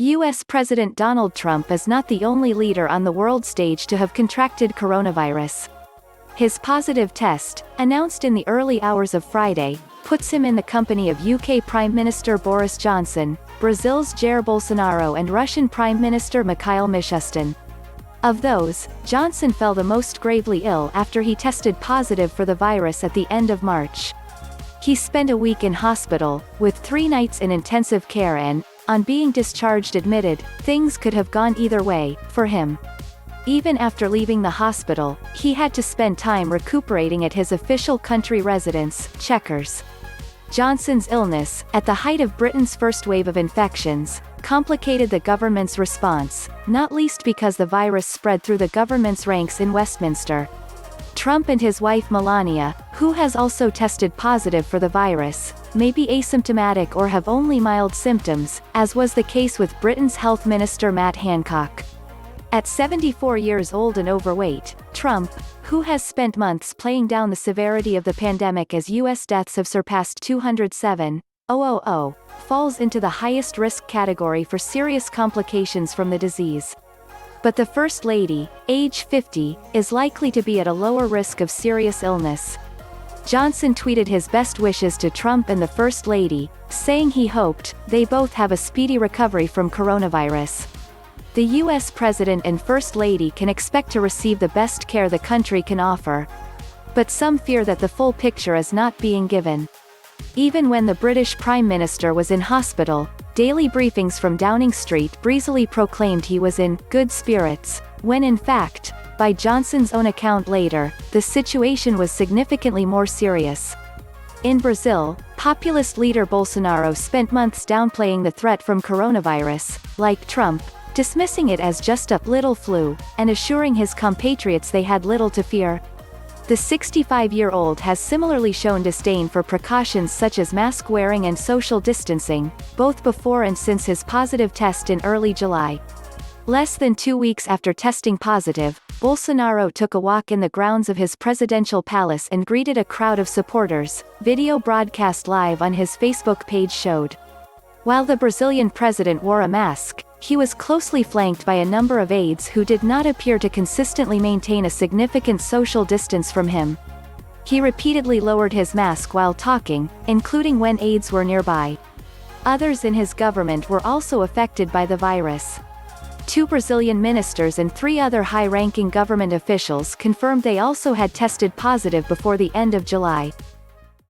U.S. President Donald Trump is not the only leader on the world stage to have contracted coronavirus. His positive test, announced in the early hours of Friday, puts him in the company of UK Prime Minister Boris Johnson, Brazil's Jair Bolsonaro and Russian Prime Minister Mikhail Mishustin. Of those, Johnson fell the most gravely ill after he tested positive for the virus at the end of March. He spent a week in hospital, with 3 nights in intensive care and, on being discharged, admitted, things could have gone either way, for him. Even after leaving the hospital, he had to spend time recuperating at his official country residence, Chequers. Johnson's illness, at the height of Britain's first wave of infections, complicated the government's response, not least because the virus spread through the government's ranks in Westminster. Trump and his wife Melania, who has also tested positive for the virus, may be asymptomatic or have only mild symptoms, as was the case with Britain's Health Minister Matt Hancock. At 74 years old and overweight, Trump, who has spent months playing down the severity of the pandemic as U.S. deaths have surpassed 207,000, falls into the highest risk category for serious complications from the disease. But the First Lady, age 50, is likely to be at a lower risk of serious illness. Johnson tweeted his best wishes to Trump and the First Lady, saying he hoped they both have a speedy recovery from coronavirus. The U.S. President and First Lady can expect to receive the best care the country can offer. But some fear that the full picture is not being given. Even when the British Prime Minister was in hospital, daily briefings from Downing Street breezily proclaimed he was in good spirits, when in fact, by Johnson's own account later, the situation was significantly more serious. In Brazil, populist leader Bolsonaro spent months downplaying the threat from coronavirus, like Trump, dismissing it as just a little flu, and assuring his compatriots they had little to fear. The 65-year-old has similarly shown disdain for precautions such as mask wearing and social distancing, both before and since his positive test in early July. Less than 2 weeks after testing positive, Bolsonaro took a walk in the grounds of his presidential palace and greeted a crowd of supporters, video broadcast live on his Facebook page showed. While the Brazilian president wore a mask, he was closely flanked by a number of aides who did not appear to consistently maintain a significant social distance from him. He repeatedly lowered his mask while talking, including when aides were nearby. Others in his government were also affected by the virus. 2 Brazilian ministers and 3 other high-ranking government officials confirmed they also had tested positive before the end of July.